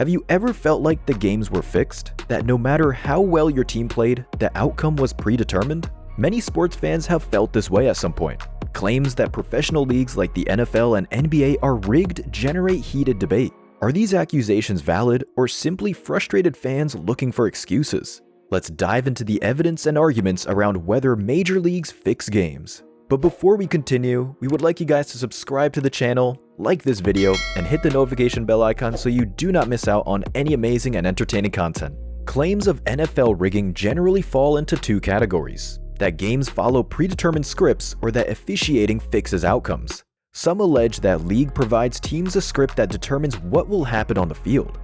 Have you ever felt like the games were fixed? That no matter how well your team played, the outcome was predetermined? Many sports fans have felt this way at some point. Claims that professional leagues like the NFL and NBA are rigged generate heated debate. Are these accusations valid or simply frustrated fans looking for excuses? Let's dive into the evidence and arguments around whether major leagues fix games. But before we continue, we would like you guys to subscribe to the channel, like this video, and hit the notification bell icon so you do not miss out on any amazing and entertaining content. Claims of NFL rigging generally fall into two categories: that games follow predetermined scripts or that officiating fixes outcomes. Some allege that league provides teams a script that determines what will happen on the field.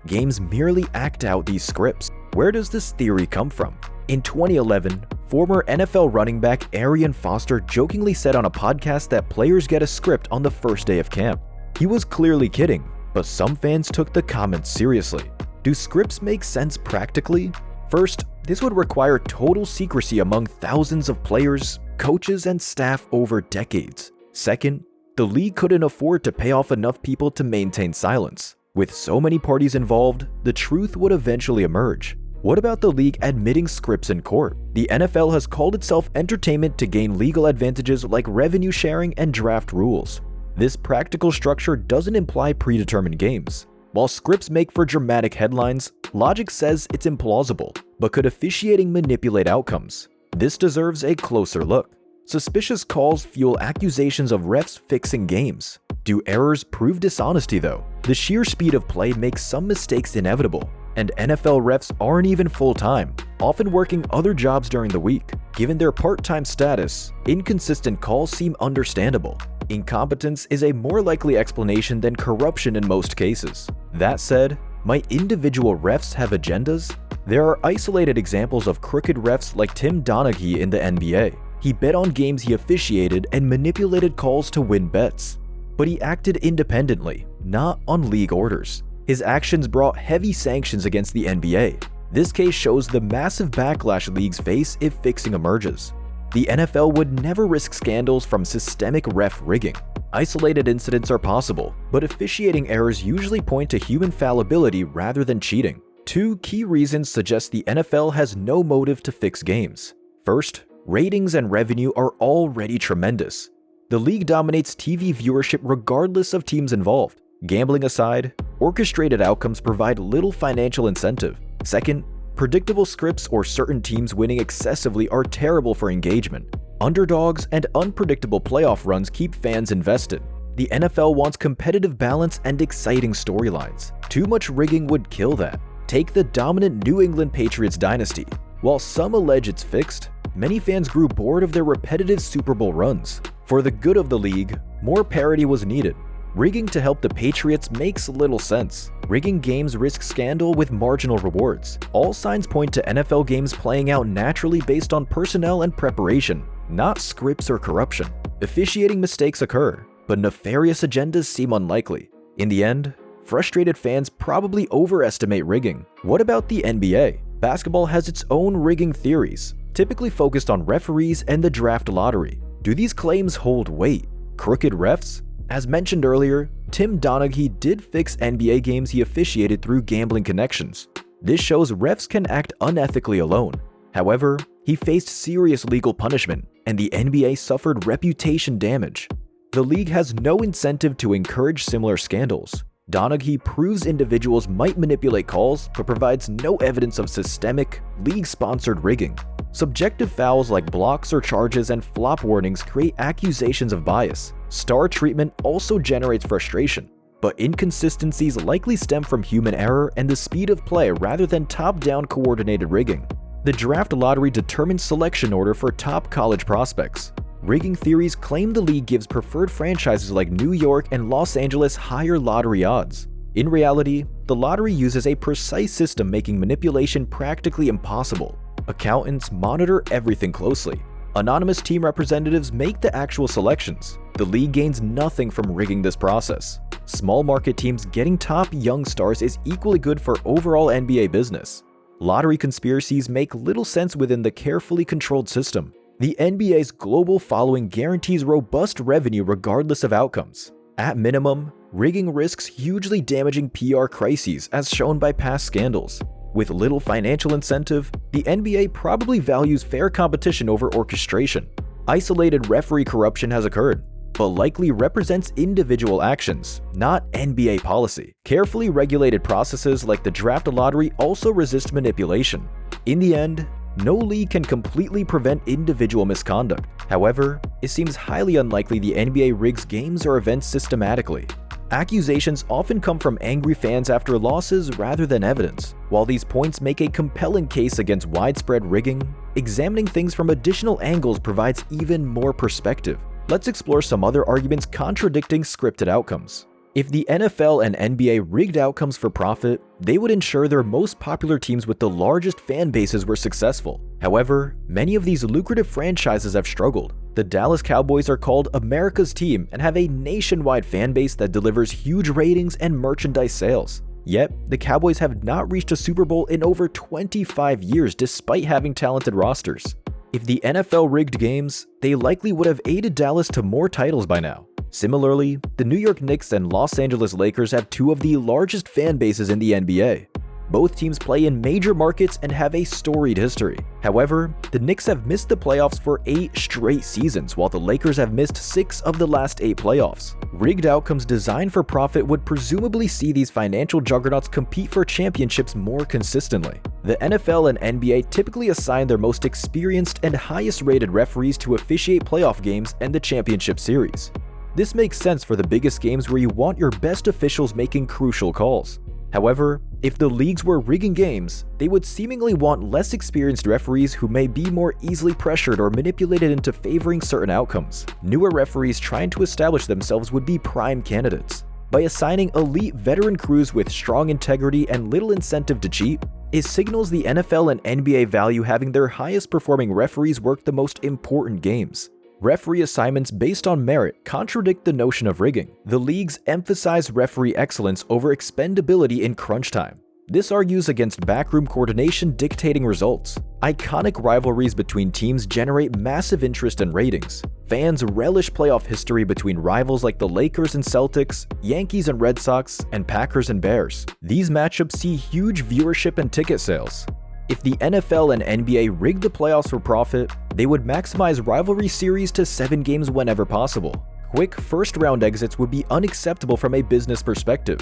Games merely act out these scripts. Where does this theory come from? In 2011, former NFL running back Arian Foster jokingly said on a podcast that players get a script on the first day of camp. He was clearly kidding, but some fans took the comments seriously. Do scripts make sense practically? First, this would require total secrecy among thousands of players, coaches, and staff over decades. Second, the league couldn't afford to pay off enough people to maintain silence. With so many parties involved, the truth would eventually emerge. What about the league admitting scripts in court? The NFL has called itself entertainment to gain legal advantages like revenue sharing and draft rules. This practical structure doesn't imply predetermined games. While scripts make for dramatic headlines, logic says it's implausible. But could officiating manipulate outcomes? This deserves a closer look. Suspicious calls fuel accusations of refs fixing games. Do errors prove dishonesty though? The sheer speed of play makes some mistakes inevitable. And NFL refs aren't even full-time, often working other jobs during the week. Given their part-time status, inconsistent calls seem understandable. Incompetence is a more likely explanation than corruption in most cases. That said, might individual refs have agendas? There are isolated examples of crooked refs like Tim Donaghy in the NBA. He bet on games he officiated and manipulated calls to win bets. But he acted independently, not on league orders. His actions brought heavy sanctions against the NBA. This case shows the massive backlash leagues face if fixing emerges. The NFL would never risk scandals from systemic ref rigging. Isolated incidents are possible, but officiating errors usually point to human fallibility rather than cheating. Two key reasons suggest the NFL has no motive to fix games. First, ratings and revenue are already tremendous. The league dominates TV viewership regardless of teams involved. Gambling aside, orchestrated outcomes provide little financial incentive. Second, predictable scripts or certain teams winning excessively are terrible for engagement. Underdogs and unpredictable playoff runs keep fans invested. The NFL wants competitive balance and exciting storylines. Too much rigging would kill that. Take the dominant New England Patriots dynasty. While some allege it's fixed, many fans grew bored of their repetitive Super Bowl runs. For the good of the league, more parity was needed. Rigging to help the Patriots makes little sense. Rigging games risks scandal with marginal rewards. All signs point to NFL games playing out naturally based on personnel and preparation, not scripts or corruption. Officiating mistakes occur, but nefarious agendas seem unlikely. In the end, frustrated fans probably overestimate rigging. What about the NBA? Basketball has its own rigging theories, typically focused on referees and the draft lottery. Do these claims hold weight? Crooked refs? As mentioned earlier, Tim Donaghy did fix NBA games he officiated through gambling connections. This shows refs can act unethically alone. However, he faced serious legal punishment, and the NBA suffered reputation damage. The league has no incentive to encourage similar scandals. Donaghy proves individuals might manipulate calls, but provides no evidence of systemic, league-sponsored rigging. Subjective fouls like blocks or charges and flop warnings create accusations of bias. Star treatment also generates frustration, but inconsistencies likely stem from human error and the speed of play rather than top-down coordinated rigging. The draft lottery determines selection order for top college prospects. Rigging theories claim the league gives preferred franchises like New York and Los Angeles higher lottery odds. In reality, the lottery uses a precise system making manipulation practically impossible. Accountants monitor everything closely. Anonymous team representatives make the actual selections. The league gains nothing from rigging this process. Small market teams getting top young stars is equally good for overall NBA business. Lottery conspiracies make little sense within the carefully controlled system. The NBA's global following guarantees robust revenue regardless of outcomes. At minimum, rigging risks hugely damaging PR crises as shown by past scandals. With little financial incentive, the NBA probably values fair competition over orchestration. Isolated referee corruption has occurred, but likely represents individual actions, not NBA policy. Carefully regulated processes like the draft lottery also resist manipulation. In the end, no league can completely prevent individual misconduct. However, it seems highly unlikely the NBA rigs games or events systematically. Accusations often come from angry fans after losses rather than evidence. While these points make a compelling case against widespread rigging, examining things from additional angles provides even more perspective. Let's explore some other arguments contradicting scripted outcomes. If the NFL and NBA rigged outcomes for profit, they would ensure their most popular teams with the largest fan bases were successful. However, many of these lucrative franchises have struggled. The Dallas Cowboys are called America's team and have a nationwide fan base that delivers huge ratings and merchandise sales. Yet, the Cowboys have not reached a Super Bowl in over 25 years despite having talented rosters. If the NFL rigged games, they likely would have aided Dallas to more titles by now. Similarly, the New York Knicks and Los Angeles Lakers have two of the largest fan bases in the NBA. Both teams play in major markets and have a storied history. However, the Knicks have missed the playoffs for 8 straight seasons, while the Lakers have missed 6 of the last 8 playoffs. Rigged outcomes designed for profit would presumably see these financial juggernauts compete for championships more consistently. The NFL and NBA typically assign their most experienced and highest-rated referees to officiate playoff games and the championship series. This makes sense for the biggest games where you want your best officials making crucial calls. However, if the leagues were rigging games, they would seemingly want less experienced referees who may be more easily pressured or manipulated into favoring certain outcomes. Newer referees trying to establish themselves would be prime candidates. By assigning elite veteran crews with strong integrity and little incentive to cheat, it signals the NFL and NBA value having their highest performing referees work the most important games. Referee assignments based on merit contradict the notion of rigging. The leagues emphasize referee excellence over expendability in crunch time. This argues against backroom coordination dictating results. Iconic rivalries between teams generate massive interest and ratings. Fans relish playoff history between rivals like the Lakers and Celtics, Yankees and Red Sox, and Packers and Bears. These matchups see huge viewership and ticket sales. If the NFL and NBA rigged the playoffs for profit, they would maximize rivalry series to 7 games whenever possible. Quick first-round exits would be unacceptable from a business perspective.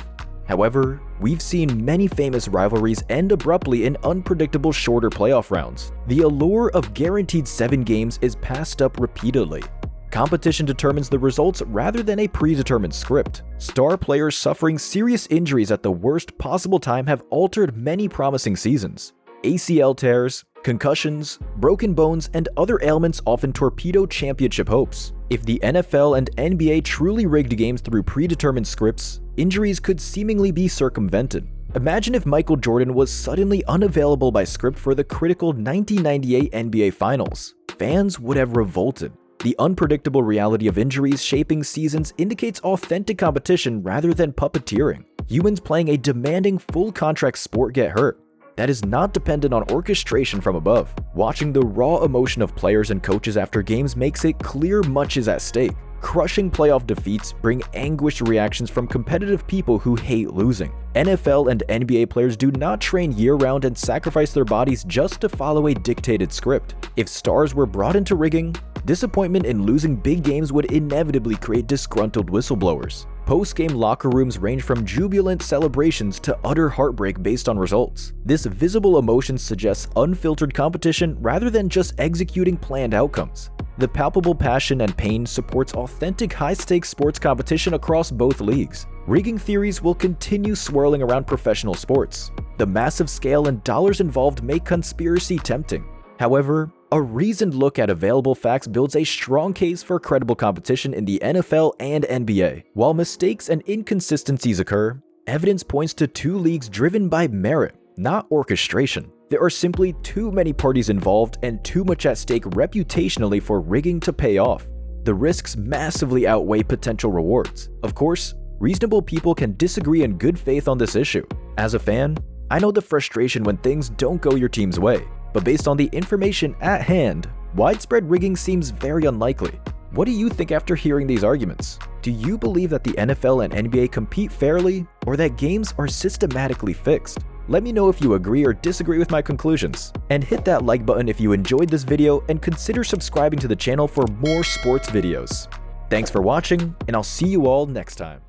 However, we've seen many famous rivalries end abruptly in unpredictable shorter playoff rounds. The allure of guaranteed 7 games is passed up repeatedly. Competition determines the results rather than a predetermined script. Star players suffering serious injuries at the worst possible time have altered many promising seasons. ACL tears, concussions, broken bones, and other ailments often torpedo championship hopes. If the NFL and NBA truly rigged games through predetermined scripts, injuries could seemingly be circumvented. Imagine if Michael Jordan was suddenly unavailable by script for the critical 1998 NBA Finals. Fans would have revolted. The unpredictable reality of injuries shaping seasons indicates authentic competition rather than puppeteering. Humans playing a demanding full-contract sport get hurt. That is not dependent on orchestration from above. Watching the raw emotion of players and coaches after games makes it clear much is at stake. Crushing playoff defeats bring anguished reactions from competitive people who hate losing. NFL and NBA players do not train year-round and sacrifice their bodies just to follow a dictated script. If stars were brought into rigging, disappointment in losing big games would inevitably create disgruntled whistleblowers. Post-game locker rooms range from jubilant celebrations to utter heartbreak based on results. This visible emotion suggests unfiltered competition rather than just executing planned outcomes. The palpable passion and pain supports authentic high-stakes sports competition across both leagues. Rigging theories will continue swirling around professional sports. The massive scale and dollars involved make conspiracy tempting. However, a reasoned look at available facts builds a strong case for credible competition in the NFL and NBA. While mistakes and inconsistencies occur, evidence points to 2 leagues driven by merit, not orchestration. There are simply too many parties involved and too much at stake reputationally for rigging to pay off. The risks massively outweigh potential rewards. Of course, reasonable people can disagree in good faith on this issue. As a fan, I know the frustration when things don't go your team's way. But based on the information at hand, widespread rigging seems very unlikely. What do you think after hearing these arguments? Do you believe that the NFL and NBA compete fairly, or that games are systematically fixed? Let me know if you agree or disagree with my conclusions. And hit that like button if you enjoyed this video, and consider subscribing to the channel for more sports videos. Thanks for watching, and I'll see you all next time.